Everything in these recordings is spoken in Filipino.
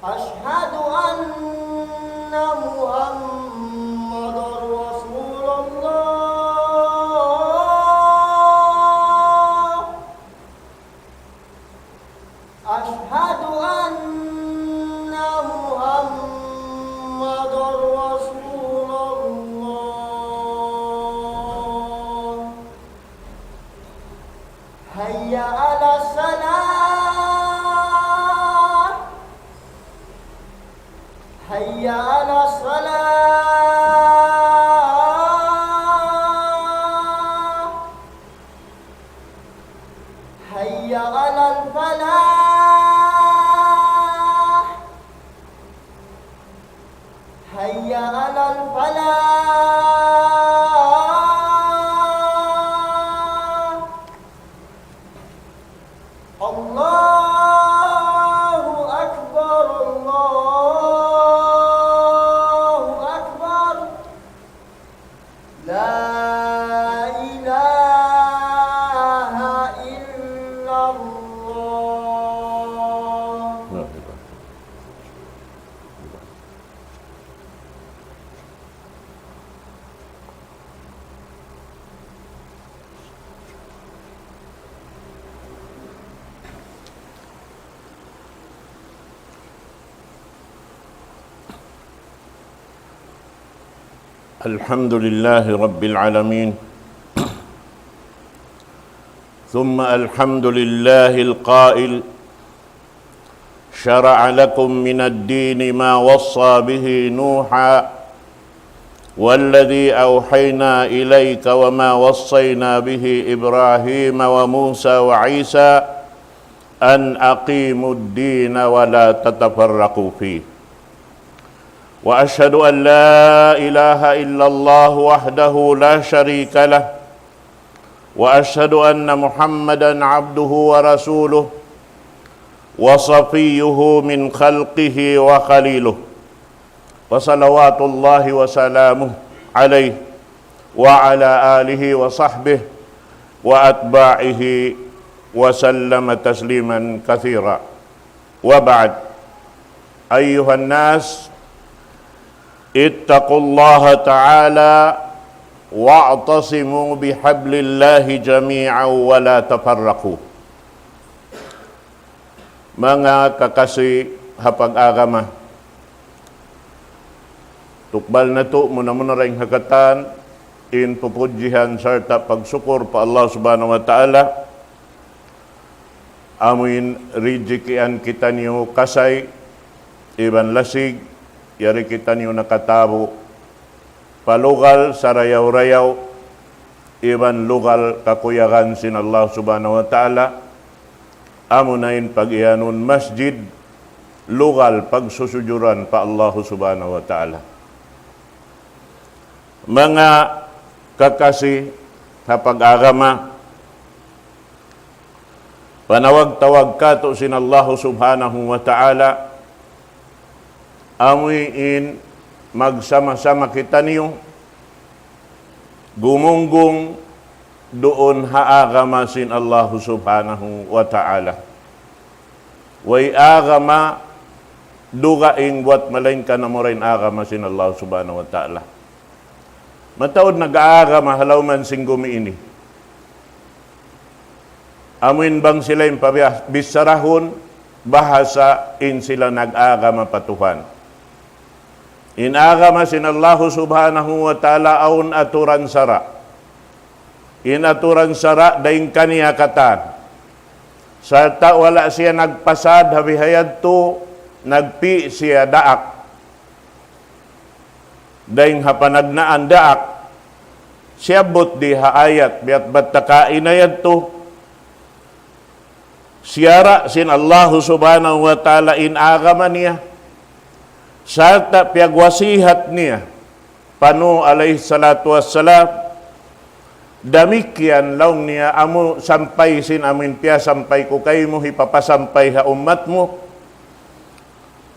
أشهد أن محمد رسول الله. أشهد أن محمد رسول الله. هيا على الصلاة. هيا على الصلاة. هيا على الفلاح. هيا على الفلاح. الله أكبر الله أكبر. لا إله إلا الله. الحمد لله رب العالمين، ثم الحمد لله القائل: شرع لكم من الدين ما وصى به نوحا والذي أوحينا إليك وما وصينا به إبراهيم وموسى وعيسى أن أقيموا الدين ولا تتفرقوا فيه. وأشهد أن لا إله إلا الله وحده لا شريك له، وأشهد أن محمدًا عبده ورسوله وصفيه من خلقه وخليله، وصلوات الله وسلامه عليه وعلى آله وصحبه وأتباعه وسلم تسليما كثيرا. وبعد، أيها الناس، اتقوا الله تعالى واعتصموا بحبل الله جميعا ولا تفرقوا. Mga kakasih hapag-agama, tukbal na to muna ring hakatan in pupudjihan sarta pagsukur pa Allah subhanahu wa ta'ala. Amin rijikian kita niyo kasay iban lasig, yari kita niyo nakatabo palugal sa rayaw-rayaw, iban lugal kakuyagan sin Allah subhanahu wa ta'ala. Amunain pag-ianun masjid, lugal pagsusujuran pa Allah subhanahu wa ta'ala. Mga kakasi hapag-agama, panawag-tawag kato sin Allah subhanahu wa ta'ala, amuin magsama-sama kita niyo, gumunggong doon haagama sin Allah subhanahu wa ta'ala. Way agama dugaing buat malain ka na mo rin agama sin Allah subhanahu wa ta'ala. Mataod nag-aagama halaw man sing gumiini. Amuin bang sila yung bisarahon, bahasa in sila nag-agama patuhan. Inagama sin Allah subhanahu wa ta'ala aun aturan sara. Inaturan sara daing kaniya katan. Sarta wala siya nagpasad habihayad to, nagpi siya daak. Daing hapanagnaan daak, siya but di haayat, biat batakain ayat to. Siyara sin Allah subhanahu wa ta'ala inagama niya. Sarta piyagwasihat niya, panu alayhi salatu wassalam, damikyan laung niya amo sampay sin amin piya sampay ko kay mo hipapasampay ha ummat mo.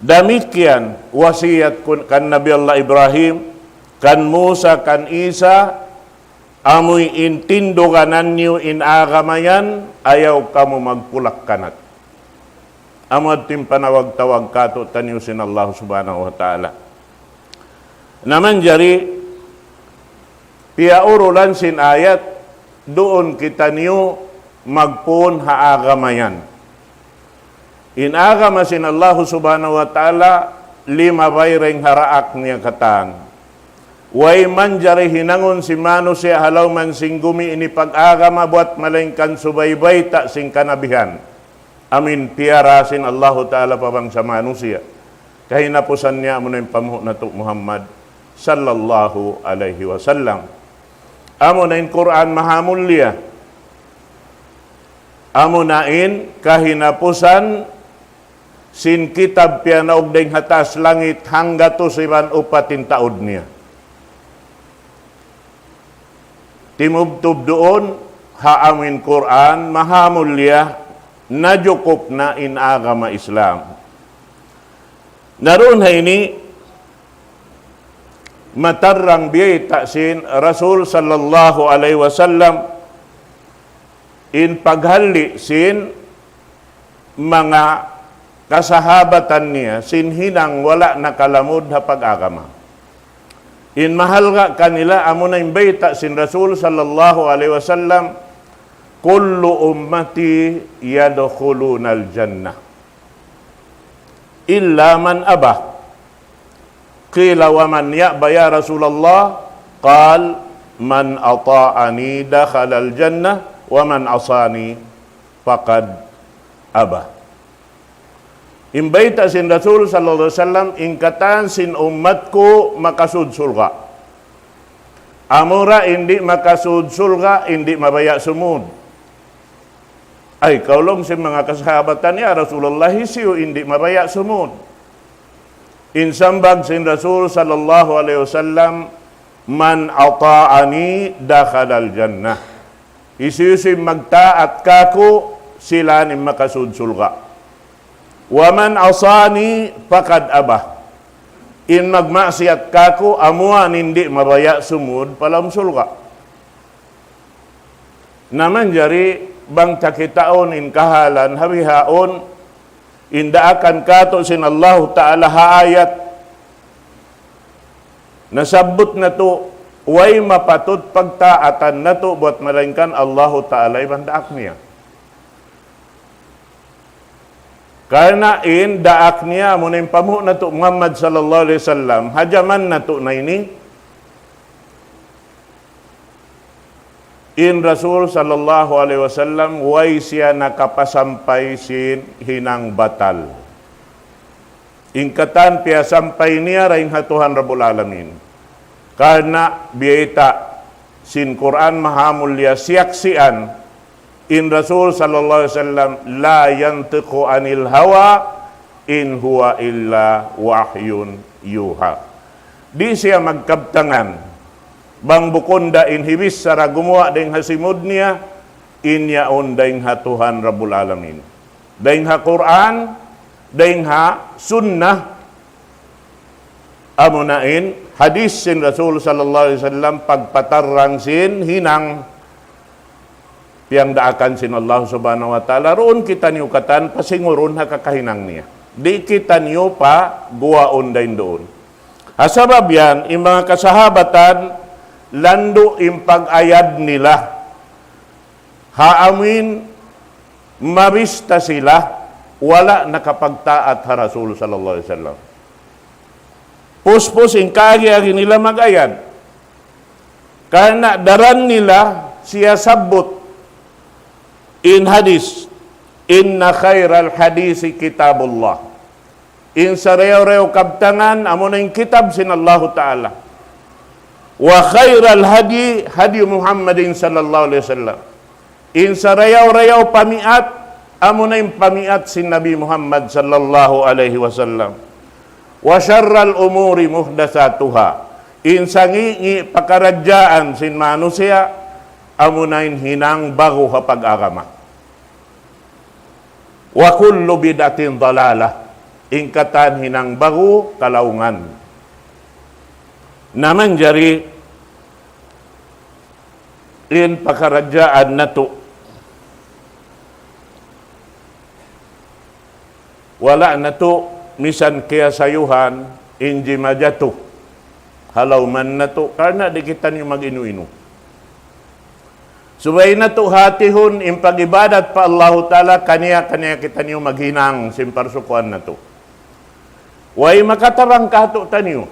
Damikyan wasiyat kan Nabi Allah Ibrahim, kan Musa, kan Isa, amoy intindoganan niyo inagamayan, ayaw kamo magpulak kanat. amad tim panawag-tawag kato tanyo sin Allah subhanahu wa ta'ala. Naman jari, piaurulan sin ayat, doon kita niyo magpun haagamayan. Inagama sin Allah subhanahu wa ta'ala, 5 bayreng haraak niya katang. Way man jari hinangon si manusia halaw man sing gumi ini pag-agama buat malengkan subaybay tak sing kanabihan. Amin piarasin Allah Ta'ala pabang sa manusia. Kahinapusan niya mo na yung pamuho na to Muhammad sallallahu alaihi wasallam. Amo na in Quran mahamulya. Amo na in kahinapusan sin kitab pianaog ding hatas langit hangga to siban upatin taod niya. Timubtub doon, haamin Quran, mahamulya, najukup na in agama Islam. Naroon ha ini, matarang biyay taksin Rasul sallallahu alaihi wasallam in paghali sin mga kasahabatan niya, sin hinang wala nakalamod ha pag-agama. In mahal nga kanila, amo na imbita sin Rasul sallallahu alaihi wasallam, kullu ummati yadkhulunal jannah illa man aba. Qila wa man ya'ba ya Rasulullah? Qal man ata'ani dakhalal jannah wa man asani faqad aba. Imbaita sin Rasul sallallahu alaihi wasallam, ingkatan sin umat ko makasud surga. Amura hindi makasud surga, hindi mabaya sumud. Ay kaulong sin mga kasahabatan niya Rasulullah siyo hindi mabaya sumud. Insambag sin Rasul sallallahu alaihi wasallam, man ata'ani dakhalal jannah. Isiyo sin magtaat kako sila ni makasud surga. Waman asani faqad abah. In magmaksiyat kako, amuan hindi mabaya sumud palam sulga. Naman jari, bang takitaon in kahalan, habihaon, indaakan kato sin Allah Ta'ala haayat, nasabot na to, way mapatut pagtaatan na to, buat malangkan Allah Ta'ala ibandaak niya. Karena in daak niya mo na yung pamuho na to Muhammad sallallahu alaihi wasallam, hajaman na to na ini. In Rasul sallallahu alaihi wasallam, way siya nakapasampay sin hinang batal. Ingkatan piya sampay niya ring hatuhan Rabbul Alamin. Karena biyeta sin Quran mahamulya siyaksian, in Rasul sallallahu alaihi wasallam, la yantiqu anil hawa in huwa illa wahyun yuha. Di siya magkabtangan, bang bukonda in hibis sara gumawa ding hasimud niya, inyaon ding hatuhan Rabbul Alamin. Ding ha Quran, ding ha sunnah, amunain hadis sin Rasul sallallahu alaihi wasallam, pagpatarang sin hinang piyang daakan sin Allah subhanahu wa ta'ala, roon kita niyo katan, pasinguron ha kakahinang niya. Di kita niyo pa guwaon dahin doon. Asabab yan, yung mga kasahabatan, lando yung pag-ayad nila. Haamin, mabista sila, wala nakapagtaat ha Rasul sallallahu alaihi wasallam. Puspos yung kagi-agi nila mag-ayad. Karena daran nila, siya sabot, in hadis, inna khairal hadisi kitabullah. In sa rew-rew kabtangan, amo na yung kitab sin Allah Ta'ala. Wa khairal hadi, hadi Muhammadin sallallahu alaihi wasallam. In sa rew-rew pamiat, amo na yung pamiat sin Nabi Muhammad sallallahu alaihi wasallam. Wa syarral umuri muhdasatuha. In sa ngi pakaradyaan sin manusia, amunain hinang bago ha pag-agama. Wa kullu bidatin dalalah, ingkatan hinang bago kalaungan. Naman jari in pakaradyaan na to, wala na to, misan kaya sayuhan, inji majato. Halaw man na to, karna di kita niyo mag-inu-inu. Subay na to hatihon, impag-ibadat pa Allah Ta'ala, kaniya kita niyo maghinang, simparsukuan na to. Way makatarang kato taniyo.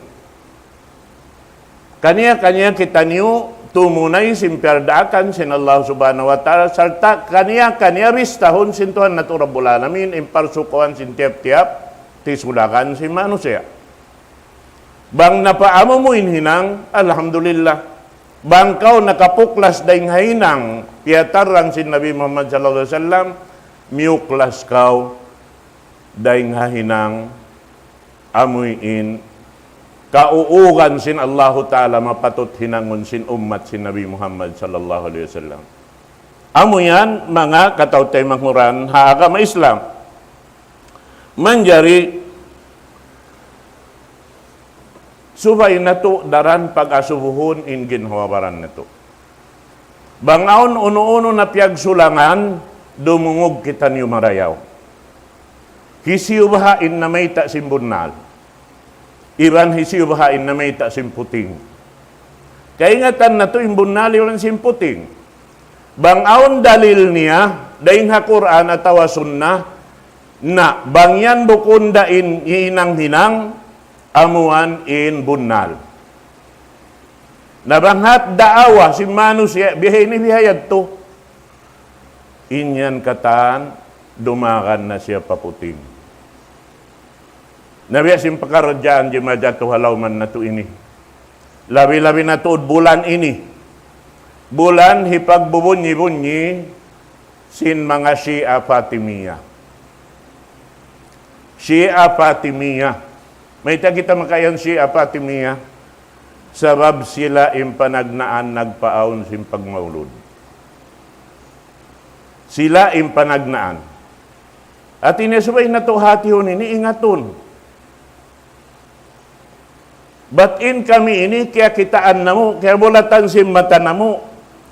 Kaniya kita niyo, tumunay simperdaakan sin Allah Subhanahu Wa Ta'ala, sarta kaniya ristahon sin Tuhan na to Rabbul Alamin, imparsukuan sin tiap-tiap, tisulakan si manusia. Bang napaamo mo inhinang, alhamdulillah. Bang kau nakapuklas daing hainang, piatarang si Nabi Muhammad sallallahu alaihi wasallam, miuklas kau daing hainang, amuin, kauugan sin Allah Ta'ala mapatot hinangon sin umat sin Nabi Muhammad sallallahu alaihi wasallam. Amo yan, mga katawtay manghuran, haagama Islam. Manjari, subay na to, daran pag-asubuhon in ginhawabaran na to. Bangaon uno-uno na piyagsulangan, dumungog kita niyo marayaw. Hisiyubahain na may ta simbunal. Iran hisiyubahain na may ta simputing. Kaingatan na to, imbunal yung simputing. Bangaon dalil niya, daing ha Quran at tawa sunnah, na bangyan bukundain hinang-hinang, amuan in bunal. Nabanghat daawa si manusia bihay ni bihayad to. Inyan katan dumakan na siya paputing. Nabiya sim pakarodyaan di madyato halaw man na to ini. Labi-labi na to bulan ini. Bulan hipagbubunyi-bunyi sin mga Shia Fatimiyah. Shia Fatimiyah. May kita makayan Shia Fatimiyah, sabab sila impanagnaan nagpaawon sim pagmaulod. Sila impanagnaan. At inisubay na to hatihon ini, ingaton. Batin kami ini, kaya kitaan na mo, kaya bulatan sim mata na mo,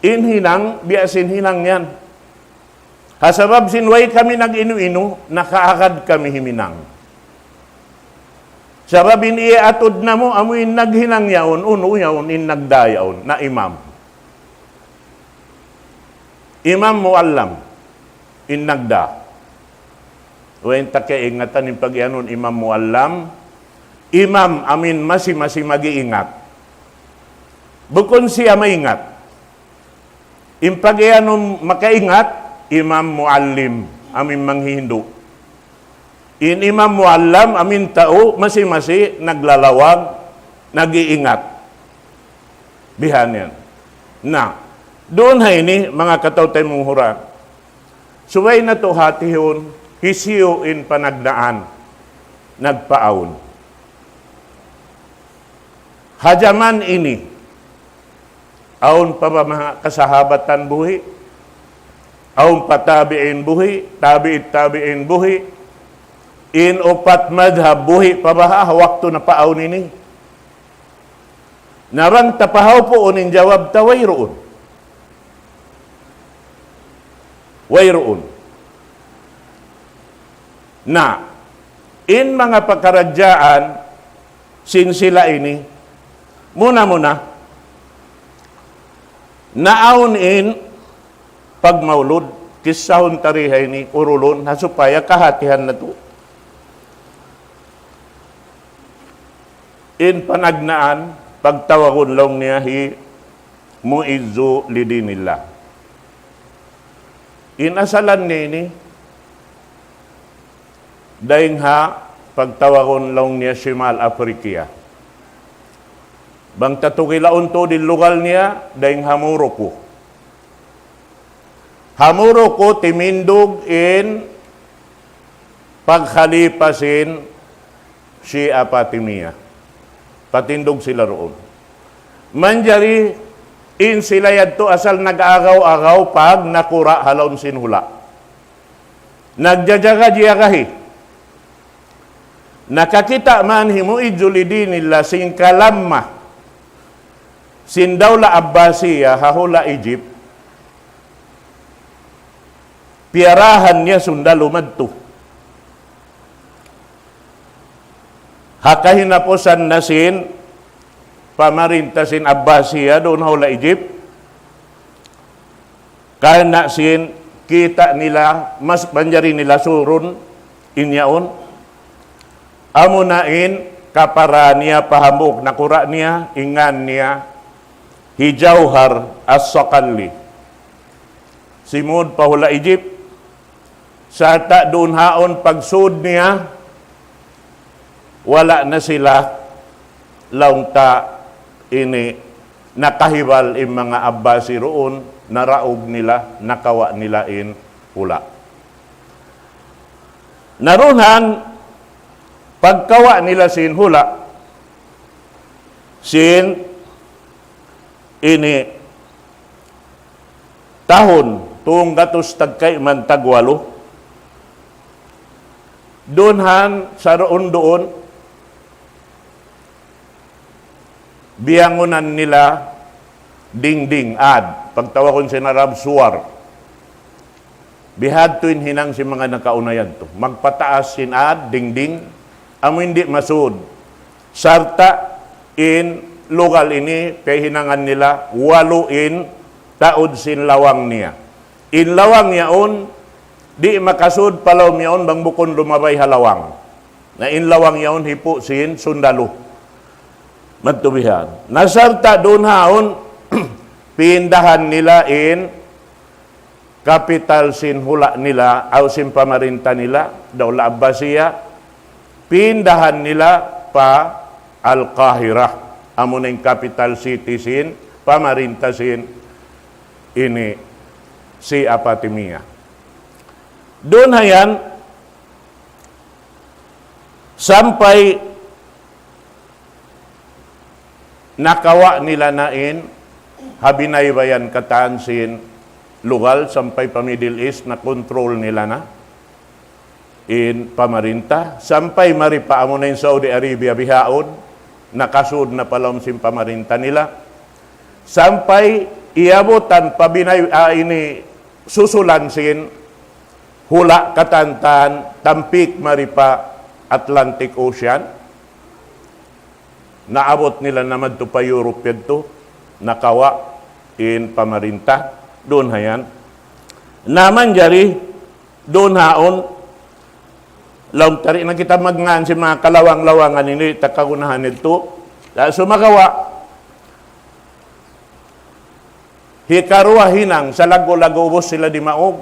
inhinang, biasin hinang yan. Hasabab sinway kami nag-inu-inu, nakaakad kami himinang. Sarabin atod na mo, amuin naghinang yaon, uno yaon, in nagdayaon, na imam. Imam muallam, in nagda. Uwain takya ingatan yung pag-ianon, imam muallam, imam amin masi mag-iingat. Bukon siya maingat. In pag-ianon makaingat, imam muallim, amin manghihindu. In imam muallam, amin tao, masi naglalawag, nag-iingat. Bihan yan. Na, doon ha ini, mga katawtay mong hura, suway na to hatihon, hisiyo in panagdaan, nagpaawon. Hajaman ini, aon pa ba mga kasahabatan buhi, aon pa tabi'in buhi, tabi'in buhi, in upat madhab buhi pabaha waktu na paaw nini. Narang tapahaw po unin jawab ta wayroon. Wayroon. Na in mga pagkaradyaan sin sila ini muna naawon in pagmaulod kisahon tarihay ni urulon hasupaya kahatihan na to. In panagnaan, pagtawagon lang niya muizzu lidinillah. In asalan nini, daing ha, pagtawagon lang niya Shimal Afrikiya. Bang tatukilaon to din lugal niya, daing Hamuroko. Hamuroko timindog in paghalipasin Shia Fatimiyah. Patindog sila roon. Manjari, in sila yadto asal nag-agaw-agaw pag nakura halon sinhula. Nagjajaga-jiyagahi. Nakakita man himuidzu lidinillah sin kalamma sin dawla Abbasiyah hahula Egypt. Piarahan niya sundalo madto. Hakahinapusan na sin pamarinta sin Abbasiya doon hula Egypt. Kana sin kita nila mas banjari nila surun inyaon. Amunain kapara niya pahambok nakura niya ingan niya hijauhar as-Saqali. Simud pahula Egypt. Sarta doon haon pagsud niya wala na sila launta ini nakahibal im mga Abbasi roon, naraog nila, nakawa nila in hula. Narunhan, pagkawa nila sin hula, sin ini tahon, tuong gatos tagkay man tagwalo, doonhan sa roon doon, biyangunan nila dingding ad pagtawakon si Narab Suwar bihad tuin hinang si mga nakaunayan to magpataas sin ad dingding amo hindi masud sarta in lugal ini kay hinangan nila walo in taod sin lawang niya in lawang yaon di makasud palaw yaon bang bukon lumabay halawang na in lawang yaon hipo sin sundalo magtubihan. Nasarta doon haon, pindahan nila in capital sin hula nila, aw sin pamarinta nila, Daula Abbasiya, pindahan nila pa Al-Qahira, amo na yung capital city sin, pamarinta sin, ini si Apatimia. Doon hayan, sampai nakawa nila nain habinay bayan katansin lugal sampay pa Middle East na control nila na in pamarinta sampay maripa amo na in Saudi Arabia bihaod nakasud na palom sin pamarinta nila sampay iabutan pabinay ini susulan sin hula katantan tampik maripa Atlantic Ocean. Naabot nila naman to pa Europe to, nakawa in pamarinta, doon hayan. Naman jari, doon haon, laong tari na kita magngan si mga kalawang-lawangan ini, takagunahan nito, sumagawa, hikarua hinang, sa lago-lagobos sila di maog,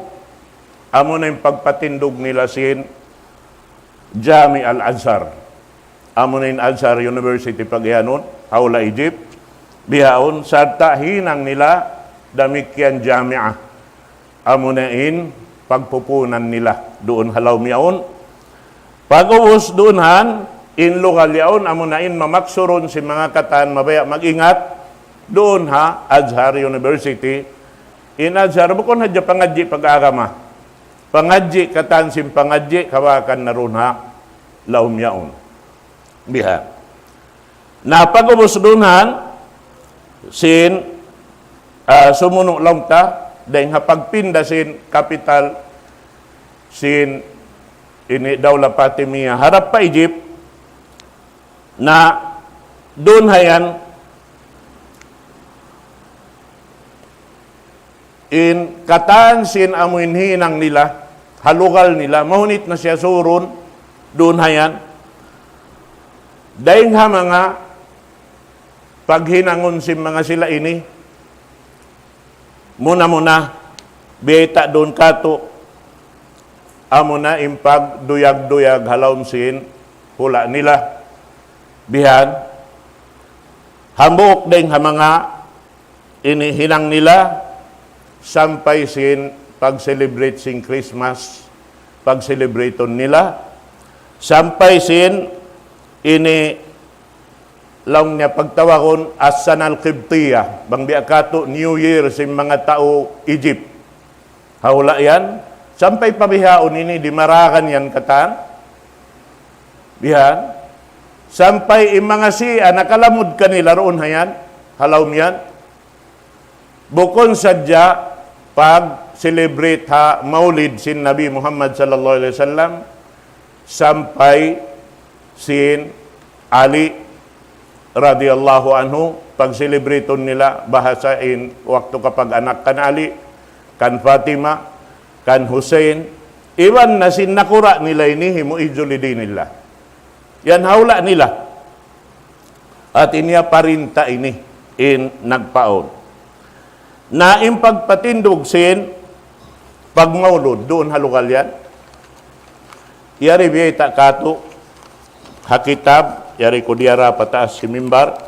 amo na yung pagpatindog nila sin Jami al-Azhar. Amo na in Azhar University pagyanon, haula Egypt, bihaon, sarta hinang nila, damikyan jami'ah. Amo na in pagpupunan nila, doon halaw miyaon. Pag-uus doonhan, in lokal yaon, amo na in mamaksuron si mga katan, mabaya mag-ingat, doon ha, Azhar University. In Azhar, bukon hadya pangadji pag-agama. Pangadji, katan sim pangadji, kawakan na ron ha, laum yaon. Biha. Na pag-ubos dunhan sin sumunong longta dahil pagpinda sin capital sin ini Daula Fatimiyah harap pa Egypt na doon hayan in katan sin amuin hinang nila halugal nila mahunit na siya surun doon hayan dahil ha mga paghinangon si mga sila ini, muna-muna, beta doon kato, amo na impag duyag-duyag halawm sin, hula nila, bihan, hambok dahil ha mga inihinang nila, sampay sin pag-celebrate sin Christmas, pag-celebraton nila, sampay sin ini lang niya pagtawakon asan al-Qibtiyah bang biakato New Year sa mga tao Egypt hawla yan sampay pabihaon ini di marakan yan katan bihan sampay mga siya nakalamod kanila roon hayan halaw yan bukon sadya pag celebrate ha maulid sin Nabi Muhammad sallallahu alaihi wasallam sampay sin Ali radhiyallahu anhu, pag celebraton nila, bahasain waktu kapag anak kan Ali, kan Fatima, kan Hussein, iwan na sinakura nila ini, himu'idulidinillah. Yan haula nila. At iniya parinta ini, in nagpaon. Na impagpatindog sin, pagmaulod, doon halugal yan. Yari biyay kato, hakitab, yari ko diara pataas si mimbar.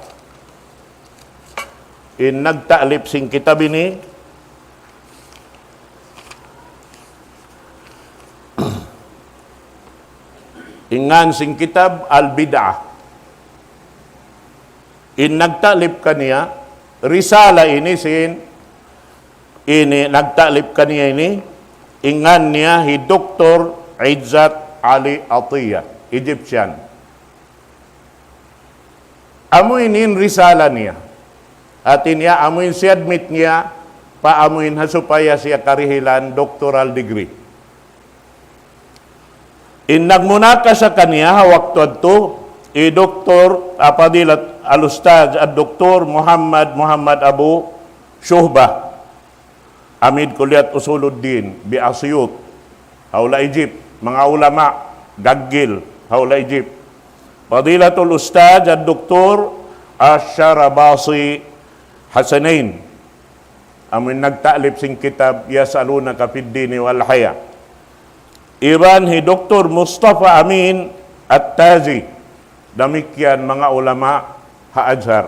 In nagtaalip sing kitab ini, ingan sing kitab al-bid'ah. In nagtalip kaniya, risala ini nagtalip kaniya ini, ingan niya hi Dr. Izzat Ali Atiyah, Egyptian. Amuin risala niya. At niya, amuin si admit niya, paamuin hasupaya siya karihilan doctoral degree. In nagmunaka sa kaniya, waktu ito, Dr. Apadilat Al-Ustaz at Dr. Muhammad Abu Shuhbah, Amid Kuliat Usuluddin, bi Asyut, Haula Egypt, mga ulama, Gaggil, Haula Egypt. Fadilatul Ustaz at Dr. Ash-Sharabasi Hasanain, amin nagtaalip sing kitab Yasaluna Kafiddini wal Haya. Iban hi Dr. Mustafa Amin At-Tazi, damikyan mga ulama ha-Azhar.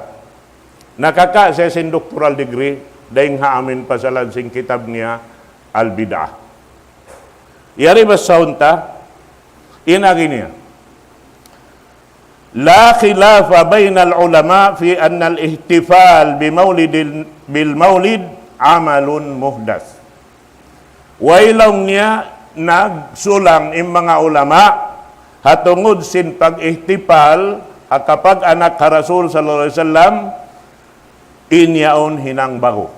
Nakaka siya sin doctoral degree, dahing ha-amin pasalan sing kitab niya Al-Bid'ah. Yari ba saunta, inagi niya, la khilafa bayna al-ulama fi anna al-ihtifal bil-maulid amalun muhdas. Wailong niya nagsulang im mga ulama hatungod sin pag-ihtifal kapag anak ka Rasul sallallahu alaihi wasallam inyaon hinang bago.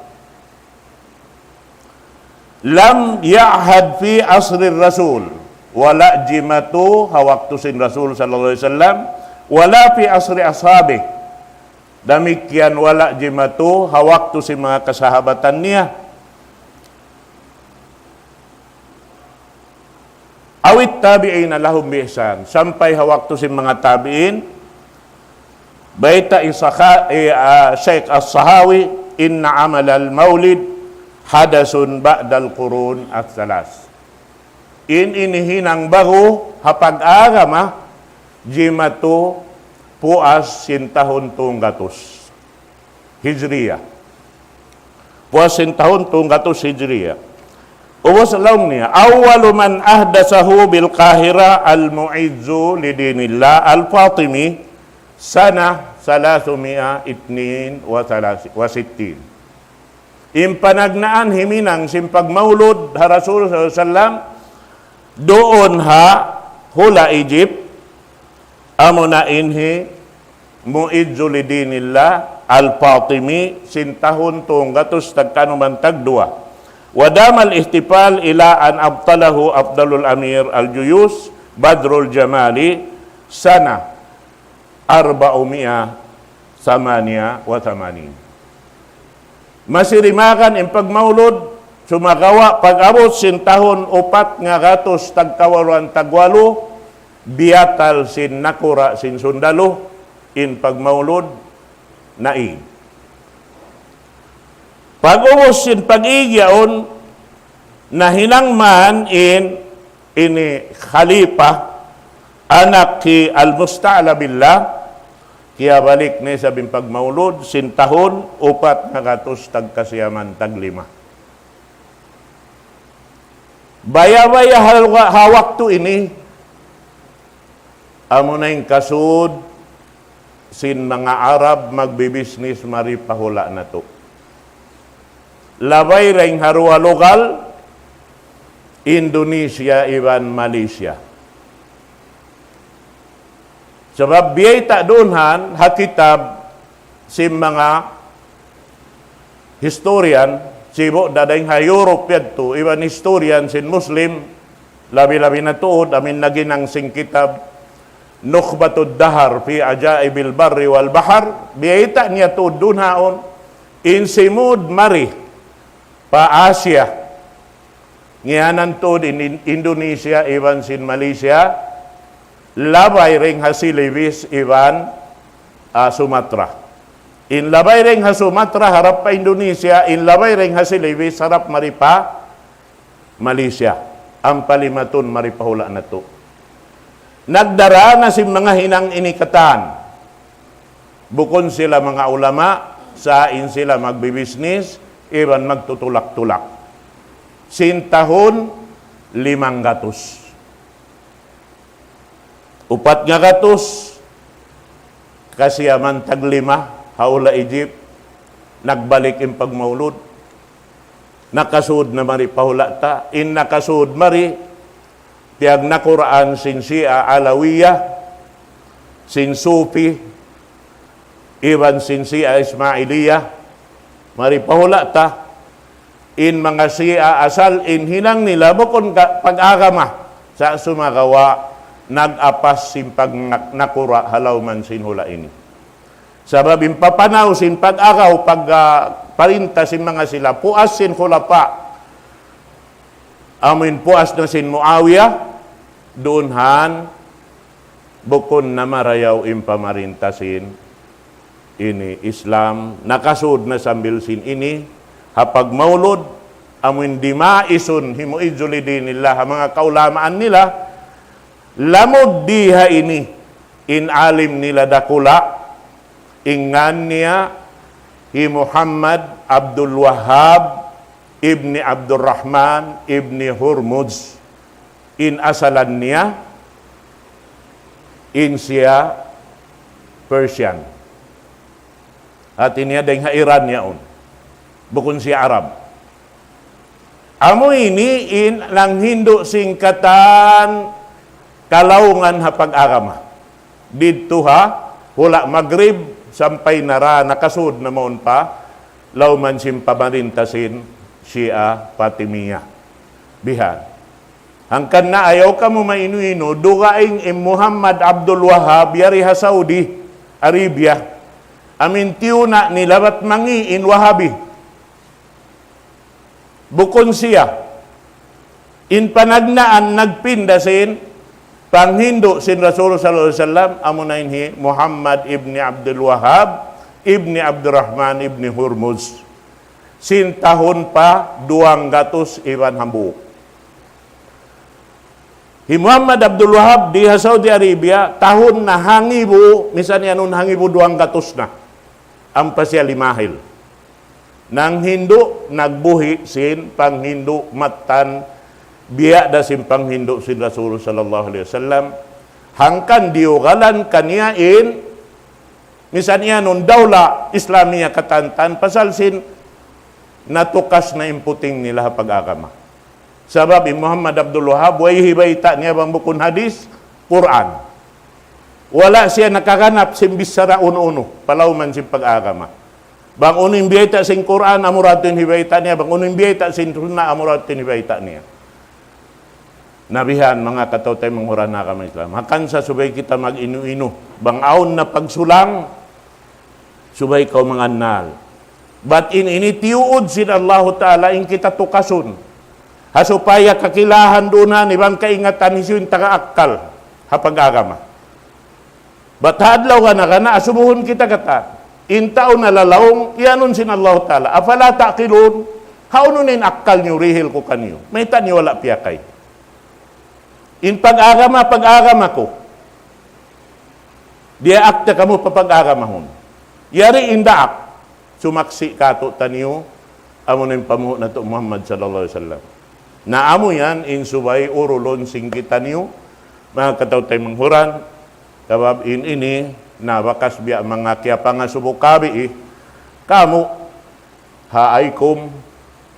Lam ya'had fi asri Rasul wala jimatu hawaktu sin Rasul sallallahu alaihi wasallam wala fi asri ashabi. Damikian wala jimatu hawaktu sin mga kasahabatan niya. Awit tabi'in lahum bi ihsan, sampai hawaktu sin mga tabi'in. Baita Syekh As-Sahawi, inna amal al-maulid hadasun ba'dal qurun at-salas. Inihinang bago hapag-agama jimatu puas sintahun tunggatus Hijriya. Puas sintahun tunggatus Hijriya. Uwas laum niya, awwalu man ahdasahu bil Qahira al-mu'izzu lidinillah al-Fatimi sana 362 impanagnaan himinang simpag maulud ha Rasul sallallahu alaihi wasallam doon ha hula Egypt amuna inhi mu'izzu lidinillah al-Fatimi sintahun tunggatus tagkanuman tagdua. Wadamal ihtifal ila an abtalahu Abdalul Amir al-Juyus Badrul Jamali sana 488. Masirimakan ang pagmaulod sumagawa pag-abot sin tahon upat nga gatos tagkawaluan tagwalo biatal sin nakura sin sundalo in pagmaulod naig. Pag-ubos sin pag-igyaon na hinangman ini khalifa anak ki al-Musta'la billah kaya balik ni sa pagmaulod sin tahon upat nga gatos tagkasiyaman taglima. Baya-baya hawak to ini amo na yung kasud sin mga Arab magbibisnis maripahula na to. Labay ring harua lokal, Indonesia, iban Malaysia. Sebab biyay tak doonhan, hakitab si mga historian, sibo dadayng ha Europe yadto, iban historian sin Muslim, labi-labi na tuod, amin naginang sing kitab, nukhbatud dahar fi ajaibil barri wal bahar, biyaita niya to dunhaon in simud mari pa Asia ngianan to in Indonesia iban sin Malaysia labay ring hasilibis iban Sumatra. In labay ring ha Sumatra harap pa Indonesia, in labay ring hasilibis harap mari pa Malaysia. Ang palimaton mari pahula na to. Nagdara na si mga hinang inikatan. Bukon sila mga ulama, sain sila magbibisnis, iban magtutulak-tulak. Sintahon, 500. Upat nga gatos, kasiyaman taglima, haula Egypt, nagbalik yung pagmaulod. Nakasud na mari pahula ta, in nakasud mari, tiyag na Quran sin Shia Alawiyah, sin Sufi, iban sin Shia Ismailiyah, mari pahula ta, in mga Shia asal, in hinang nila, bukon pag-agama, sa sumagawa, nag-apas sin pag nakura, halaw man sin hula ini. Sabab impapanaw sin pag-agaw, parinta sin mga sila, puas sin hula pa, amin puas na sin Muawiyah, doonhan bukon na marayaw impamarintasin ini Islam, nakasud na sambil sin ini, hapag maulod, amin di maisun, himuidzuli din nila, mga kaulamaan nila, lamod diha ini, in alim nila dakula, ingan niya, hi Muhammad Abdul Wahhab, Ibni Abdurrahman, Ibni Hurmuz, in asalan niya, in siya Persian. At niya dahil ha Iran niyaon. Bukon siya Arab. Amo ini in lang Hindu singkatan kalaungan ha pag-agama. Dito ha, hula Maghrib, sampay nara, nakasud na maon pa, lauman simpamarintasin Shia Fatimiyah. Bihan. Hangkan na ayaw ka mo mainu-ino, dugaing Muhammad Abdul Wahhab, yari ha Saudi Arabia, amintiyo na nilabat mangi in Wahhabi. Bukon siya, in panagnaan nagpindasin, panghindo sin Rasul sallallahu alaihi wasallam, amunayin hi Muhammad ibni Abdul Wahhab, ibni Abdurrahman, ibni Hurmuz. Sin tahun pa, 200 iban hambuok. Hi Muhammad Abdul Wahhab di Saudi Arabia, tahun na hangibo, misalnya nun hangibo 200 na, ang pasya limahil. Nang Hindu, nagbuhi sin panghindu matan, biya da sin panghindu sin Rasul sallallahu alaihi wasallam, hangkan diugalan kaniyain, misalnya nun dawla Islamiyah katantan, pasal sin natukas na imputing nila pag-agama. Sabab Muhammad Abdul Wahhab, way hibayta niya bang bukun hadis, Quran. Wala siya nakaganap simbis sara uno-uno, palaw man si pag-agama. Bang uning biyayta sing Quran, amuratin hibayta niya, bang uning biyayta sing Sunnah, amuratin hibayta niya. Nabihan, mga katawtay, manghuran na kami Islam. Hakan sa subay kita mag-inu-inu, bang aon na pagsulang, subay kaw mga annal. But in initiuod sin Allah Ta'ala, in kita tukasun, hasupaya kakilahan doon na, ibang kaingatan isyo yung taga-akal, hapag-agama. Batadlaw ka na, asumuhon kita kata, intaw na lalawong, iyanon sin Allah Ta'ala, afala ta'kilun, haununin akal nyo, rihil ko kanyo, may tanyo wala piyakay. In pag-agama ko, diya akta kamo papag-agamahon. Yari indaak, sumaksi kato tanyo, amo na yung pamuho na to Muhammad sallallahu alaihi wasallam. Na amo yan, in subay urulon singkitan niyo, mga katawtay manghuran, kabab in ini, na bakas biya mga kaya pangasubukabi kamu, haaykom,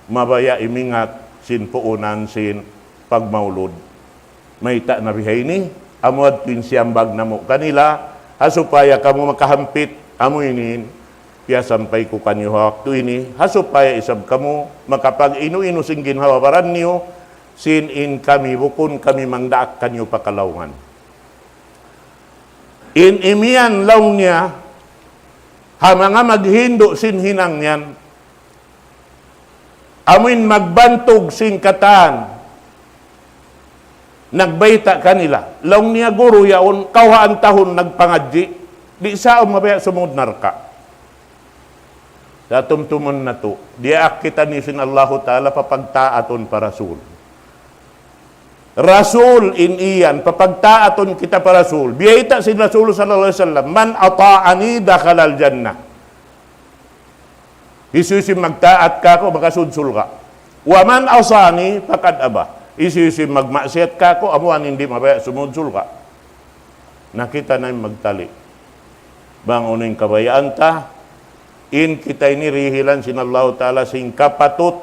mabaya imingat, sin puunan, sin pagmaulod. May ta na bihay ni, amuad pinsiyambag na mo kanila, hasupaya kamu makahampit, amo inin, kaya sampay ko kanyo hakto ini, hasupaya isab kamo, makapag inu-inu sing ginhawabaran niyo, sin in kami, bukon kami mangdaak kanyo pakalawangan. Inimian laong niya, ha mga maghindo sin hinang yan, amin magbantog sin kataan, nagbayta kanila. Laong niya guro yaon, kawhaan tahon nagpangadji, di sa mabaya sumud narka. Sa tumtumon na to, diak kita ni sin Allahu Ta'ala papagtaaton para rasul. Rasul in iyan, papagtaaton kita para rasul. Biyayta si Rasul sallallahu alaihi wasallam, man ata'ani dakhalal jannah. Isusim magtaat ka ko, baka sudsul ka. Wa man asani, fakad aba. Isusim magmaksiat ka ko, amuan hindi mabaya sumudsul ka. Nakita na yung magtali. Bang uning kabayaan ta, in kita ini rihilan sinallahu ta'ala sing kapatut,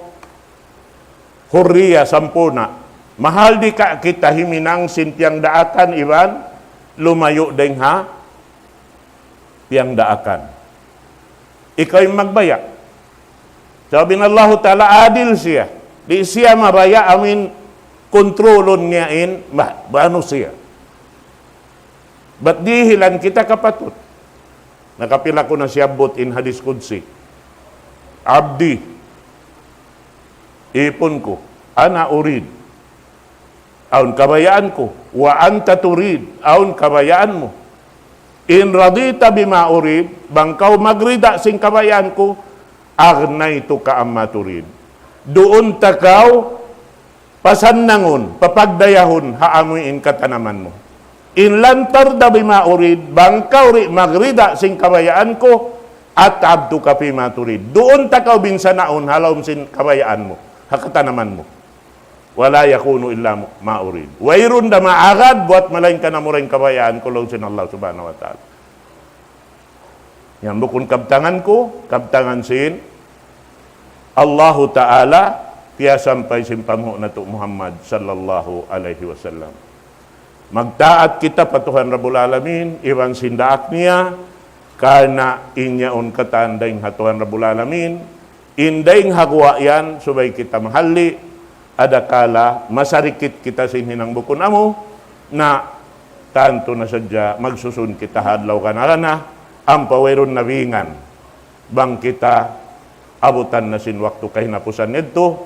hurriya sampuna. Mahal di ka kita himinang sintiang daakan, iban, lumayo deng ha, piang daakan. Ikaw yung magbaya. Sabi ng Allah Ta'ala, adil siya. Di siya mabaya, amin, kontrolon niya in, bano siya. Ba't dihilan kita kapatut? Nakapila ko na siyabot in hadis kudsi. Abdi, ipon ko, ana urid, aun kabayaan ko, wa anta turid, aun kabayaan mo. In radita bima urid, bangkaw magrida sing kabayaan ko, agnaytu ka amma turid. Doon takaw, pasannangon, papagdayahon, haamuin katanaman mo. In lantar da bima urid, bangkaw ri magrida sing kabayaan ko, at abdu ka pima turid. Doon takaw binsanaon, halawm sin kabayaan mo, hakatanaman mo. Wala yakunu illa ma'urid. Wairun da maagad, buat malain ka na mo rin kabayaan ko, sin Allah subhanahu wa ta'ala. Yan, bukun kabtangan ko, kabtangan sin Allahu ta'ala, piya sampay sin pamuho na to Muhammad sallallahu alaihi wasallam. Magtaat kita patuhan Rabbul Alamin, iwan sindaak niya, kana inyaon katandaing hatuhan Rabbul Alamin, indaing hagwa yan, subay kita mahali, adakala masarikit kita sin hinang bukun amo, na tanto na sadya magsusun kita hadlaw kanarana, ang paweron na wingan, bang kita abutan na sin waktu kahinapusan nito,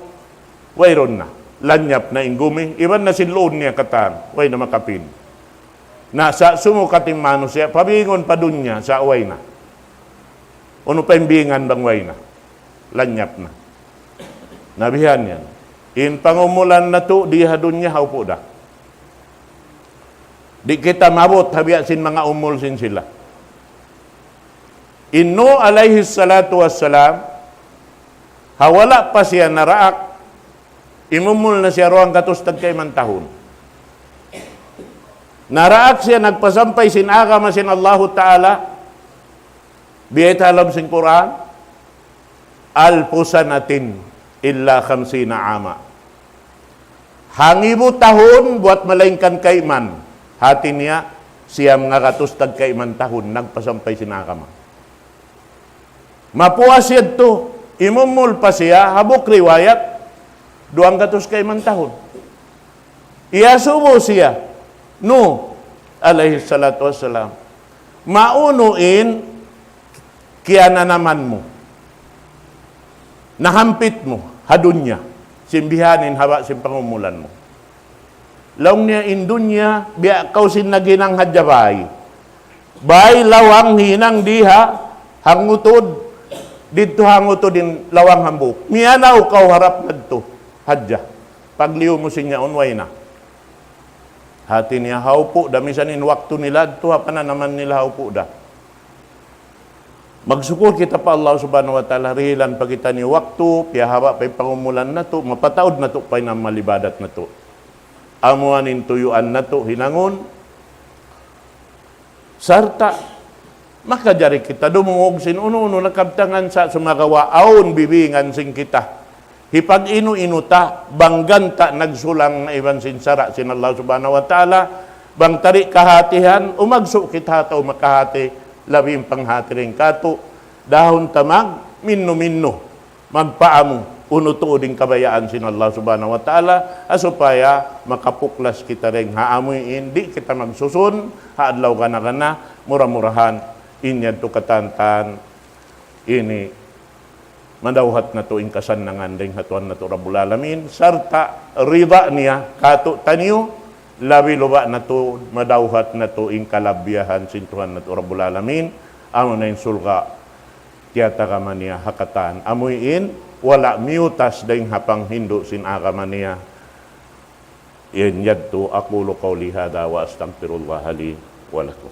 wayron na. Lanyap na ingumi, iban na sinloon niya katan, way na makapin. Na sa sumukating mano siya, pabingon pa dun niya sa way na. Uno pa imbingan bang way na. Lanyap na. Nabihan yan. In pangumulan na to, diha dun niya, haupo da. Di kita mabot, habiya sin mga umul sin sila. Inno alayhi salatu wassalam, hawala pa siya naraak, imumul na siya roang katustag kay man tahon. Naraak siya, nagpasampay sinaga masin Allahu Ta'ala, biyay talab sin Quran, alpusanatin illa khamsina ama. Hangibo tahon, buat malaingkan kay man, hati niya, siya mga katustag kay man tahon, nagpasampay sinaga ma. Mapuas yad to, imumul pa siya, habok riwayat, 200 kay man tahon. Iyasubo siya, no, alayhi salatu wassalam, maunuin, kaya na naman mo, nahampit mo, hadunya, simbihanin, haba sim pangumulan mo. Laong niya indunya, biya kausin na ginang hadjabay, bay lawang hinang diha, hangutod, dito hangutod din lawang hambuk. Miyanaw kau harap nagto, hadja. Pagliw mo sinya unway na. Hati niya haupo, damisanin waktu nila, tuha pa na naman nila haupo da. Magsukur kita pa Allah subhanahu wa ta'ala, rihilan pa kita ni waktu, piyahaba pa'y pangumulan na to, mapataod na to pa'y na malibadat na to. Amuanin tuyuan na to, hinangon, sarta, makajari kita, dumungog sin uno-uno, nakabtangan sa sumagawa, aon bibingan sing kita. Hipag inu-inuta, bangganta nagsulang na iban sinsara sin Allah subhanahu wa ta'ala, bang tari kahatihan, umagso kita ta umakahati, labing panghati rin kato, dahon tamag, minno-minno, magpaamu, unutuuding kabayaan sin Allah subhanahu wa ta'ala supaya makapuklas kita rin haamuin, di kita magsusun, haadlaw ka na, murah-murahan, inyad to katantan, ini, madawhat na to inkasanangan rin hatuan na to Rabbul Alamin, sarta rida niya, kato tanyo, labi luba na to, madawhat na to inkalabyahan sintuhan na to Rabbul Alamin, amo na yung sulga, tiyata ka man niya hakatan, amuin, wala miutas dahing hapang hindu sin akaman niya. Yan yadto, aqulu qawli hada wa astaghfirullah li wa lakum.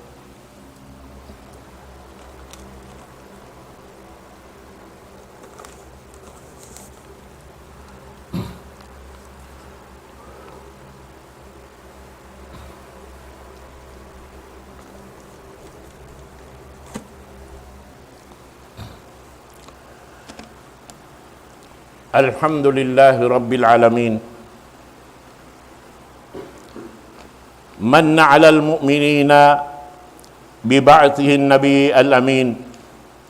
Alhamdulillahi Rabbil Alamin. Manna 'alal mu'minina biba'thihi an-nabiy al-amin.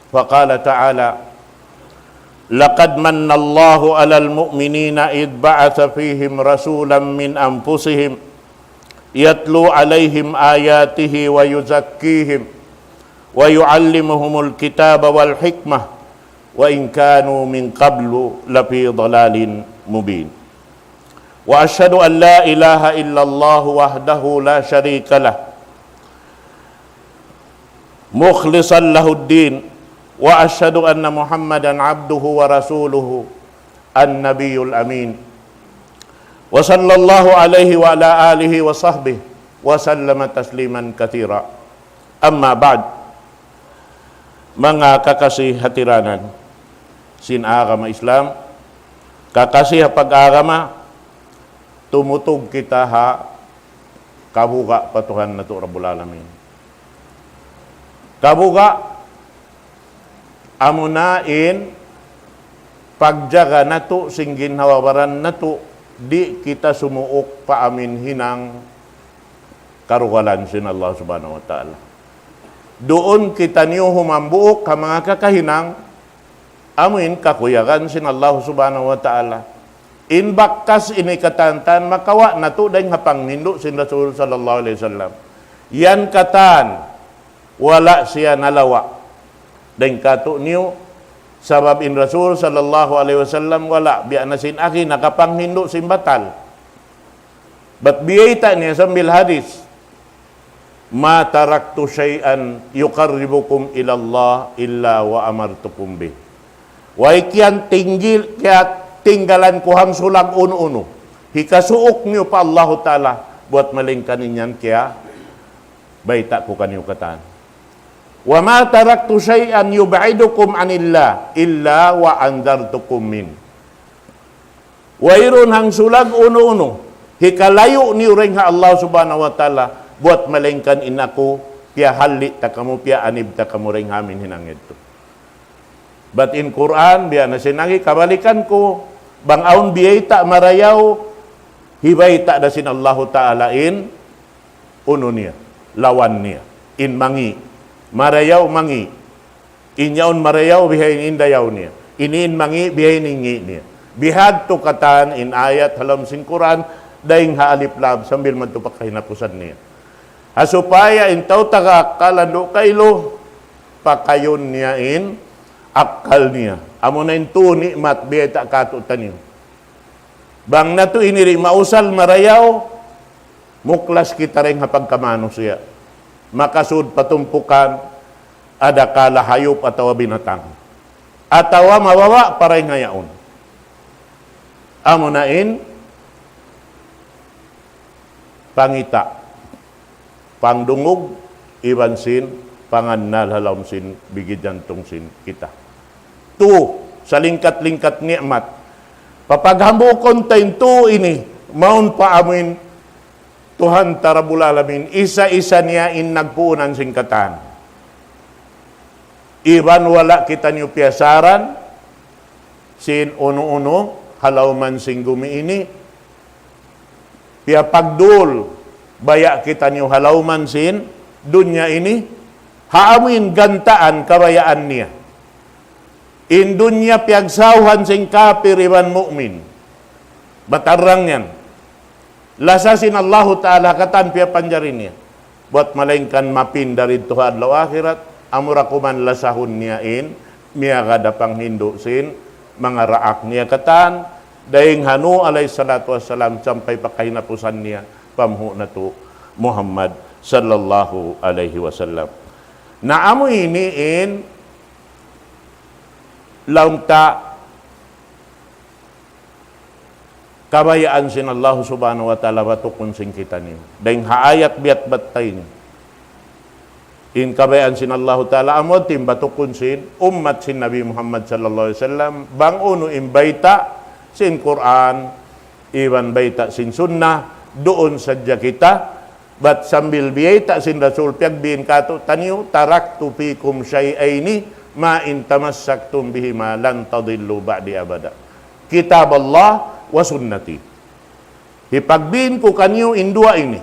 Faqala ta'ala: Laqad manna Allahu 'alal mu'minina id ba'atha fihim rasulan min anfusihim yatlu 'alaihim ayatihi wa yuzakkihim wa yu'allimuhumul kitaba wal hikmah wa in kanu min qablu lafi dhalalin mubin. Wa asyhadu an la ilaha illallah wahdahu la syarika lah mukhlishan lahud-din wa asyhadu anna Muhammadan abduhu wa rasuluhu an-nabiyul amin wa sallallahu alaihi wa ala alihi wa sahbihi wa sallama tasliman katsira. Amma ba'd, mga kakasih hatiranan sin agama Islam, kakasih pag-agama, tumutog kita ha kabuga patuhan na to Rabbul Alamin. Kabuga amunain pagjaga na to singgin hawabaran na to, di kita sumuok paamin hinang karugalan sin Allah subhanahu wa ta'ala. Doon kita niyo humambuok ka mga kakahinang amuin kakuyagan sin Allah subhanahu wa ta'ala. In bakkas ini katantan makawa na to dahil hapang nindo sin Rasul sallallahu alaihi wasallam. Yan katan wala siya nalawa. Dahil kato niyo sabab in Rasul sallallahu alaihi wasallam wala biya na sin aki nakapang nindo sin batal. But biyayta niya sambil hadis, ma taraktu syai'an yuqarribukum ila Allah illa wa amartukum bih. Way kiyan tinggalan ko hang sulang uno-uno. Hikasuok niyo pa Allah Ta'ala buat malingkan ninyan kaya baita ko kanyo katan. Wa ma taraktu syai'an yub'idukum anillah illa wa andartukum min. Wayron hang sulang uno-uno. Hikalayo niyo ring ha Allah Subhanahu wa Ta'ala buat malingkan inako kaya halit ta kamo kaya anib ta kamo ring hamin hinangit to. But in Quran, biya na sinangi, kabalikan ko, bang aun biyayta marayaw, hibayta da sin Allahu Ta'ala in, uno niya, lawan niya, in mangi, marayaw mangi, inyaon marayaw, bihayin indayaw niya, inin mangi, bihayin ingi niya. Bihad to katan in ayat halam sin Quran, daing haalip lab, sambil magtupak kahinapusan niya. Asupaya in taw taga kalando kailo, pakayon niya in, akal niya. Amo na ito nikmat biyata katutan niyo. Bang na ito iniri mausal marayaw, muklas kita rin hapagkamano siya. Makasud patumpukan, ada kala hayop atawa binatang. Atawa mawawa paray ngayaon. Amo na in, pangita, pangdungog, ibansin, pangannal halom sin, bigid jantong sin kita. Sa lingkat-lingkat nikmat. Papaghambukon tayo to ini, maun pa amin, Tuhan Rabbul Alamin, isa-isa niya in nagpuunan singkatan. Iban wala kita niyo piyasaran, sin uno-uno, halaw man sing gumi ini, piya pagdul, baya kita niyo halaw man sin, dunya ini, haamin gantaan kabayaan niya. In dunya piagsawhan sing kafir iban mu'min. Batarang yan. Lasasin Allah Ta'ala katan pia panjarin niya. Buat malaingkan mapin dari Tuhan lo akhirat. Amurakuman lasahun niyain. Miya kadapang hindusin. Mga raak niya katan. Daing hanu alaihi salatu wassalam. Sampai pakahinapusan niya. Pamhu na to Muhammad sallallahu alaihi wasallam. Na amo iniin laung ta kabayaan sin Allah subhanahu wa ta'ala batukun sin kita niyo. Daing haayat biat batay niyo. In kabayaan sin Allah ta'ala amod tim batukun sin ummat sin Nabi Muhammad sallallahu alaihi wasallam bang uno imbaita sin Quran iban baita sin sunnah doon sadya kita bat sambil biyaita sin Rasul piagbiin kato taniyo taraktu fikum syai'aini ma in tamassaktum bihima lan tadillu ba'di abada. Kitab Allah wa sunnati. Hipagbin ko kanyo indua ini.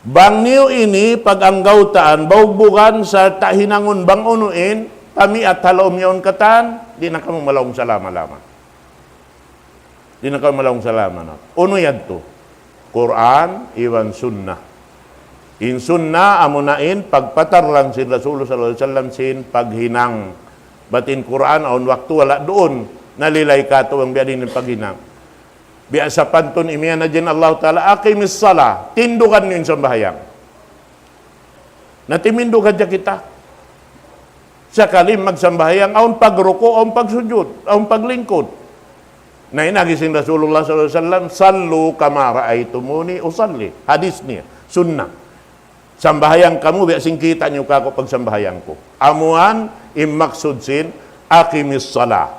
Bang niyo ini pag-anggautaan baugbugan sa tahinangon bang unuin kami at halom yaon katan di na kamo malawong salama-lama. Di na kamo malawong salama na. Uno yan to. Quran iwan sunnah. In sunnah amunain pagpatar lang si Rasulullah sallallahu alaihi wasallam sin paghinang. Batin Quran on waktu wala doon nalilay kato ang biadin ng paghinang. Biasa pantun imiya na din Allah Ta'ala aqimis salah. Tindukan nyo yung sambahayang. Natimindukan dya kita. Sakalim magsambahayang aun pagruko, aun pagsujud, aun paglingkod. Na inagising Rasulullah sallallahu alaihi wasallam sallu kama ra'aytumuni usalli. Hadis niya, sunnah. Sambahayang kamu, biasing kita nyo kako pag sambahayang ko. Amuan, immaksud sin, aqimis salah.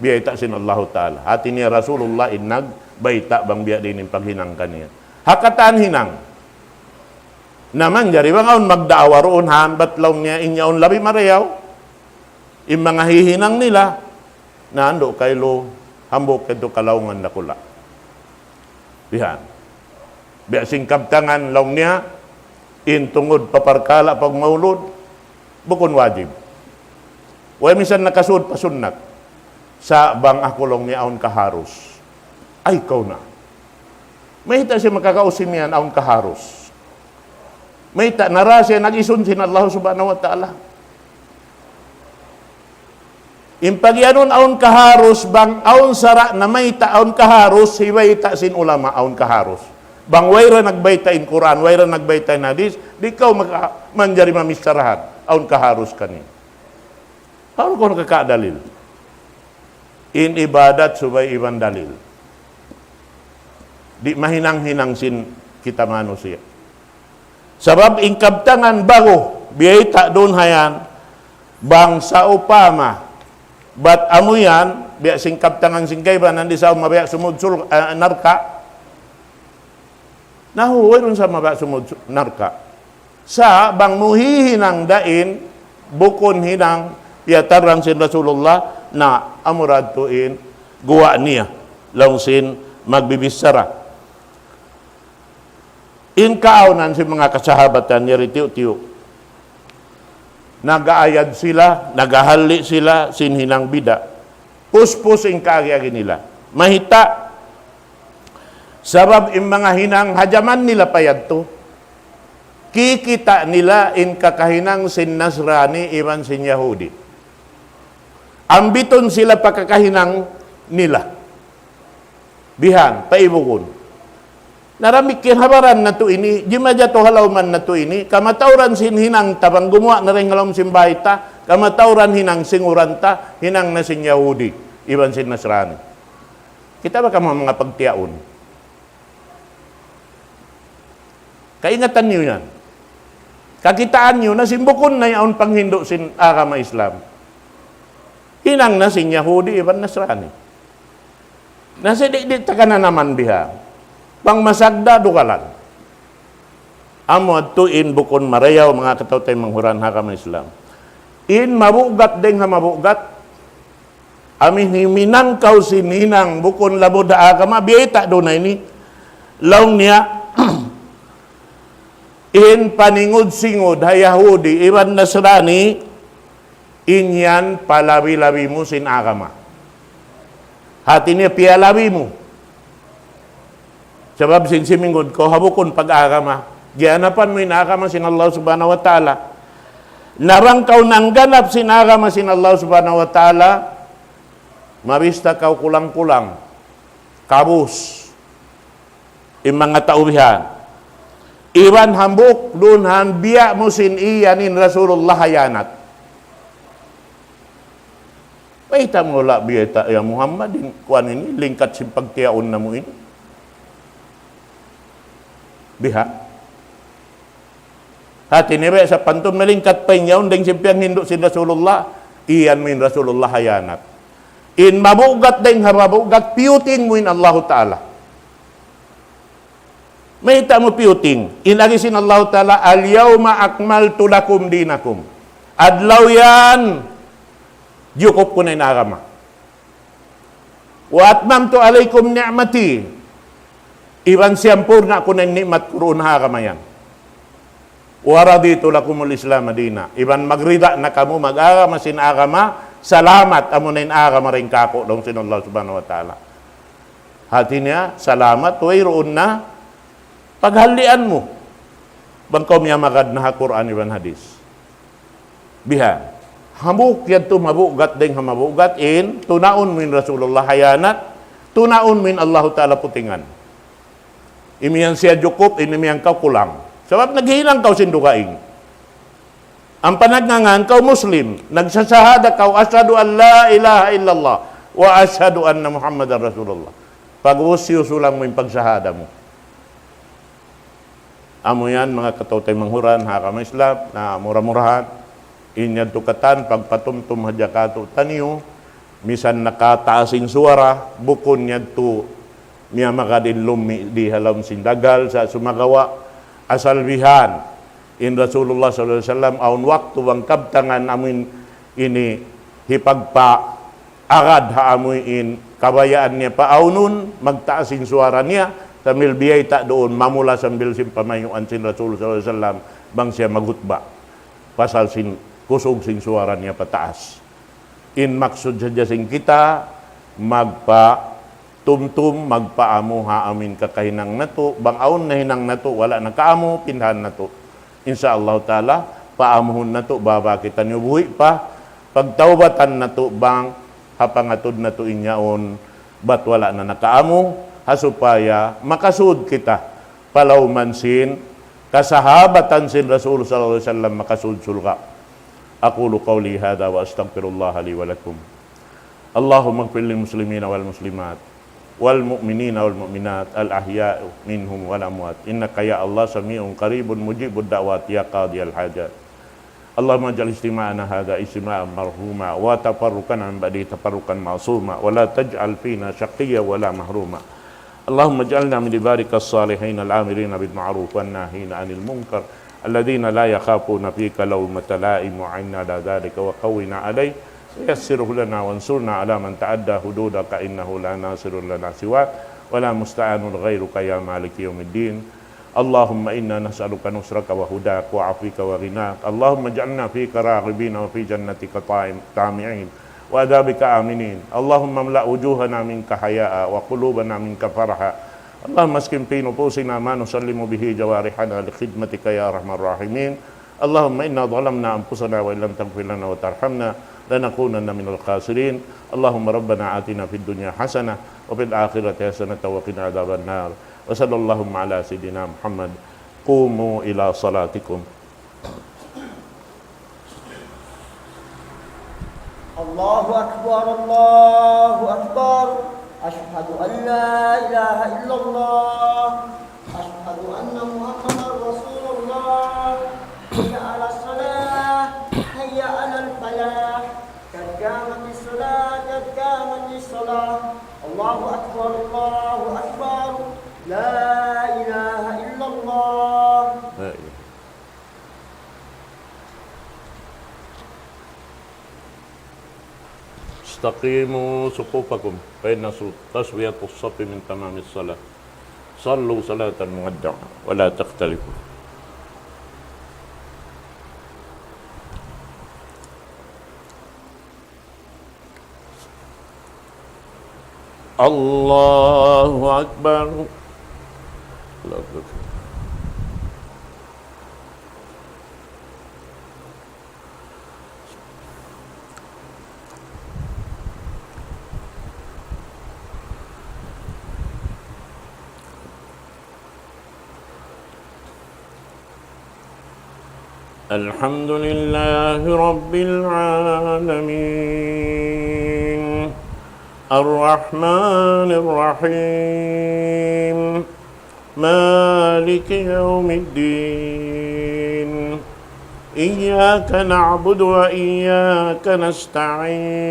Biyaita sin Allah Ta'ala. Hati niya Rasulullah inag, baita bang biya din yung paghinang kaniya. Hakataan hinang. Naman, jari bang aun magdaawa roon han, batlaw niya inyaon labi marayaw. Yung mga hihinang nila, naando kaylo, hambok ito kalaungan na kula. Bihan. Biasing kaptangan law niya, in tungod paparkala pag maulod, bukon wajib. Way minsan nakasud pasunat sa bang akulong ni aun kaharus. Ay, ikaw na. May hita siya makakausim yan aun kaharus. May hita nara siya nag-isun sin Allah subhanahu wa ta'ala. Impagyanon aun kaharus, bang aun sara na may hita aun kaharus, hiway hita sin ulama aun kaharus. Bang wayra nagbayta in Quran, wayra nagbayta in hadis, di kaw manjari mamistarahan, aun kaharus kani. Paano ko nakakadalil? In ibadat subay iban dalil. Di mahinang-hinang sin kita manusia. Sabab ingkabtangan bago, biyayta doon hayan, bang sa upama, bat amuyan, biya singkabtangan singkayban, nandi sa umabaya sumudsul narka, nahuway rin sa mabak sumud narka. Sa bang muhihinang dain, bukon hinang, piatarang sin Rasulullah, na amurad tuin, guwa niya, lang sin magbibisara. In kaaunan si mga kasahabatan, niya ritiw-tiw. Nagaayad sila, nagahali sila, sinhinang bida. Puspus in kaagi-agi nila. Mahita, sabab yung mga hinang hajaman nila payad to, kikita nila in kakahinang sin Nasrani iman sin Yahudi. Ambiton sila pagkakahinang nila. Bihan, paibukon. Naramik kinhabaran na to ini, jimadya to halawman na to ini, kamatauran sin hinang tabang gumawa na rin halawang simbayta, kamatauran hinang singuranta, hinang na sin Yahudi, iban sin Nasrani. Kita ba ka mga pagtiyaon? Kaingatan niyo yan. Kakitaan niyo na simbukon na yaon panghindo sin agama Islam. Hinang na sin Yahudi, iban Nasrani. Nasa di ka na naman biha. Pang masagda dukalan. Amo tuin bukon marayaw mga katautay manghuran hakam Islam. In mabugat deng ha mabugat. Amin himinang kau sininang bukon labod da agama biyeta do na ini. Laung niya in paningod singod ha Yahudi iban Nasrani inyan palabi-labi mo sin agama. Hati niya piyalabi mo. Sabab sin simingod ko, habukon pag-agama. Gihanapan mo inagama sin Allah subhanahu wa ta'ala. Narangkaw nang ganap sin agama sin Allah subhanahu wa ta'ala, mabista kaw kulang-kulang, kabus, mga taubihan. Iwan hambuk, dunhan biya mo sin iyanin Rasulullah hayanat. Paita mo la biya ya Muhammad, kuan ini, lingkat sin pagtiyaon na mo ini. Biha. Hati ni sa pantum na lingkat pa inyaon, deng simpiang hinduk sin Rasulullah, iyan mo in Rasulullah hayanat. In mabugat deng harabugat, piyuting mo in Allah Ta'ala. May ita mo piyuting. Inagisin Allah Ta'ala, al-yawma akmaltu lakum dinakum. Adlaw yan, yukop ko na inagama. Wa atmamtu alaykum ni'mati. Iban siyampur na ko na ni'mat kuroon hagama yan. Wa raditu lakumul Islam madina. Iban magrida na kamo mag-agama sin agama, salamat amo na inagama rin kako dong sin Allah subhanahu wa ta'ala. Hati niya, salamat, wayroon na, paghalian mo. Bangkaw miya magad na Quran iban hadis. Biha. Hamuk yan to mabugat ding hamabugat in, tunaon min Rasulullah hayanat, tunaon min Allah Ta'ala putingan. Imiyan siya jukop, imiyan kau kulang. Sebab naghilang kau sindukaing. Ang panagngangan kau Muslim, nagsasahada kau asyhadu an la ilaha illallah wa asyhadu anna Muhammadar Rasulullah. Pag-usyo sulang mo yung pagsahada mo. Amo yan mga katotay manghuran, hakama Islam, na mura-murahan, inyad tukatan, pagpatumtum hadjakato taniyo, misan nakataasin suara, bukon niya to, miya makadin lumi di halam sindagal sa sumagawa, asalbihan, in Rasulullah sallallahu alaihi wasallam, aun waktu wang kabtangan amin ini hipagpa, agad ha amoy in kabayaan niya pa aunun, magtaasin suara niya, tamil biyay ta doon, mamula sambil simpamayuan sin Rasulullah sallallahu alaihi wasallam, bang siya magutba, pasal sin kusog sin suara niya pataas. In maksud sadya sin kita, magpa tumtum, magpaamo ha amin kakahinang nato, bang aun na hinang nato, wala na kaamo, pinhan nato. Insyaallah ta'ala, paamuhon nato, baba kita niyo buhi pa, pagtawbatan nato, bang hapangatod nato inyaon, bat wala na nakaamo, hasupaya, makasud kita, palaw mansin, kasahabatan sin Rasul sallallahu alaihi wasallam, makasud sulka. Aqulu qawli hadha wa astaghfirullah li wa lakum. Allahumma ighfir lil muslimina wal muslimat wal mu'minina wal mu'minat al ahya'u minhum wal amwat innaka ya Allah sami'un qaribun mujibud da'wat ya qadiyal hajat. Allahumma ij'al istima'ana hadha istima'an marhuma wa tafarrukan an ba'di tafarrukan ma'suma wa la taj'al fina shaqiyya wa la mahruma. Allahumma ij'alna min ibadikas salihin al amirin bil ma'ruf wan nahin 'anil munkar alladhina la yakhafuna fika lawmata la'im wa 'inna ala dhalika wa qawwina 'alayhi yassirhu lana wansurna ala man ta'adda hududaka innahu la nasirun lana siwa wa la musta'anun ghairuka ya maliki yaumiddin. Allahumma inna nas'aluka nusraka wa hudaka wa afika wa ghinak. Allahumma ij'alna fika raghibina wa fi jannatika tami'in wa adabika aminin. Allahumma amla wujuhana minka haya'a wa qulubana minka farha. Allahumma askin fi nufusina ma nusallimu bihi jawarihana li khidmatika ya arhamar rahimin. Allahumma inna dhalamna anfusana wa illam taghfir lana wa tarhamna lanakunanna minal khasirin. Allahumma rabbana atina fid dunya hasanah wa fil akhirati hasanah wa qina adzabannar. Wa sallallahu ala sayidina Muhammad. Qumu ila salatikum. Allahu akbar, Allahu akbar. Ashhadu an la ilaha illallah. Ashhadu anna Muhammadar Rasulullah. Hayya 'alas salah, hayya 'alal falah. Qad qamatis salah, qad qamatis salah. Allahu akbar, Allahu akbar. La ilaha illallah. Istaqimu sufufakum fa inna taswiyatus saffi min tamamis salah. Sallu salatan muwadda'a wa la takhtalifu. Allahu Akbar. Allahu Akbar. الحمد لله رب العالمين الرحمن الرحيم مالك يوم الدين إياك نعبد وإياك نستعين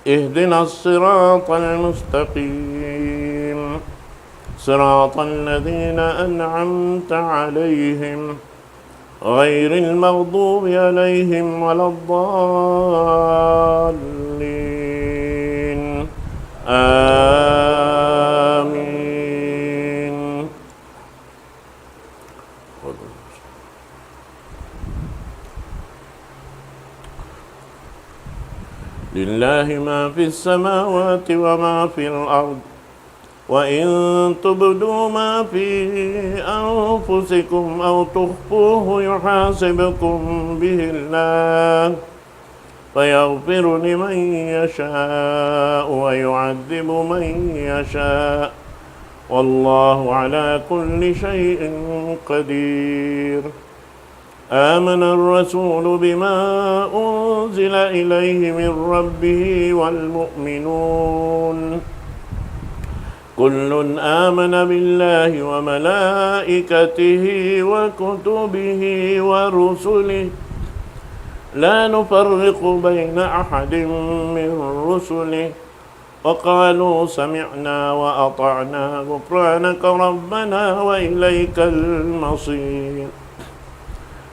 اهدنا الصراط المستقيم صراط الذين أنعمت عليهم غير المغضوب عليهم ولا الضالين آمين. لله ما في السماوات وما في الأرض وإن تبدوا ما في أنفسكم أو تخفوه يحاسبكم به الله فيغفر لمن يشاء ويعذب من يشاء والله على كل شيء قدير. آمن الرسول بما أنزل إليه من ربه والمؤمنون كل آمن بالله وملائكته وكتبه ورسله لا نفرق بين أحد من رسله وقالوا سمعنا وأطعنا غفرانك ربنا وإليك المصير.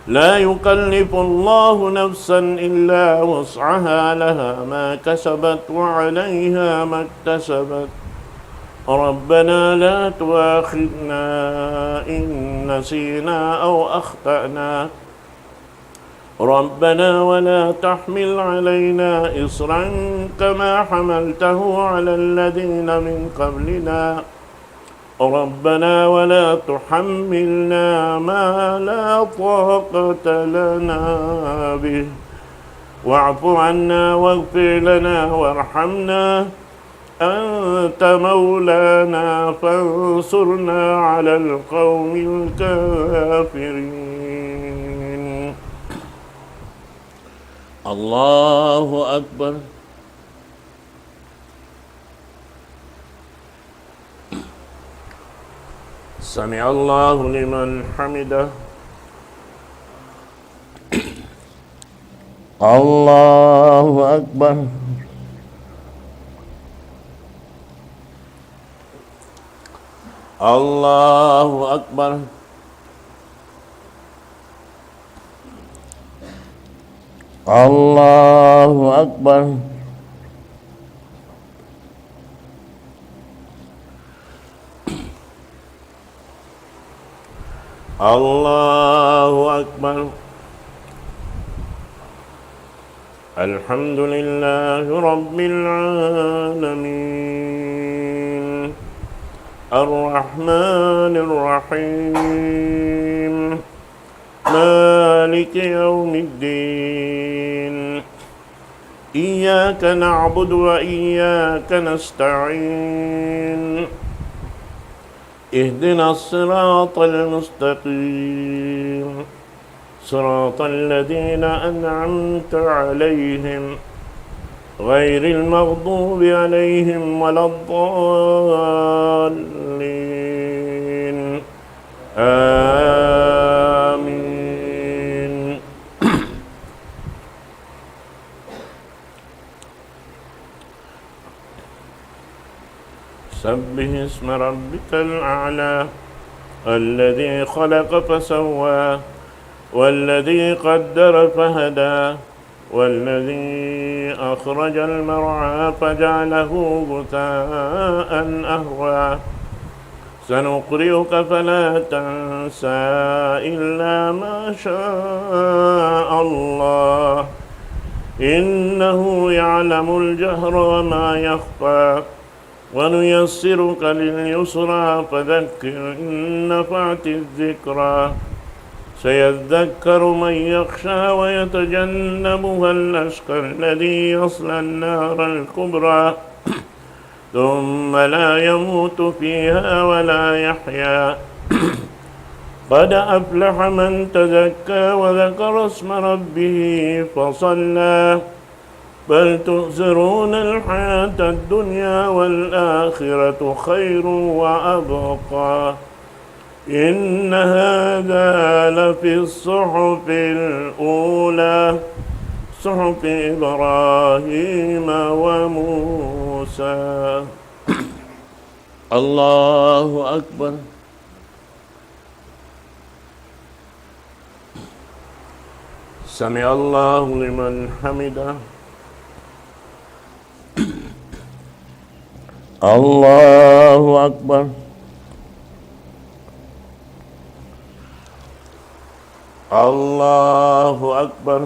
لا يكلف الله نفسا إلا وسعها لها ما كسبت وعليها ما اكتسبت ربنا لا تؤاخذنا إن نسينا أو أخطأنا ربنا ولا تحمل علينا إصرا كما حملته على الذين من قبلنا ربنا ولا تحملنا ما لا طاقة لنا به واعف عنا واغفر لنا وارحمنا أنت مولانا فانصرنا على القوم الكافرين. الله أكبر. سمع الله لمن حمده. الله أكبر. الله أكبر. الله أكبر. الله أكبر. الحمد لله رب العالمين الرحمن الرحيم مالك يوم الدين إياك نعبد وإياك نستعين اهدنا الصراط المستقيم صراط الذين أنعمت عليهم غير المغضوب عليهم ولا الضالين آمين. سبح اسم ربك الأعلى الذي خلق فسوى والذي قدر فهدى والذي أخرج المرعى فجعله غثاء أهوى سنقرئك فلا تنسى إلا ما شاء الله إنه يعلم الجهر وما يخفى ونيسرك لليسرى فذكر إن نفعت الذكرى سيذكر من يخشى ويتجنبها الأشقى الذي يصلى النار الكبرى ثم لا يموت فيها ولا يحيا قد أفلح من تزكى وذكر اسم ربه فصلى بل تؤثرون الحياة الدنيا والآخرة خير وأبقى إن هذا لفي الصحف الأولى صحف إبراهيم وموسى. الله أكبر. سمع الله لمن حمده. الله أكبر. الله أكبر.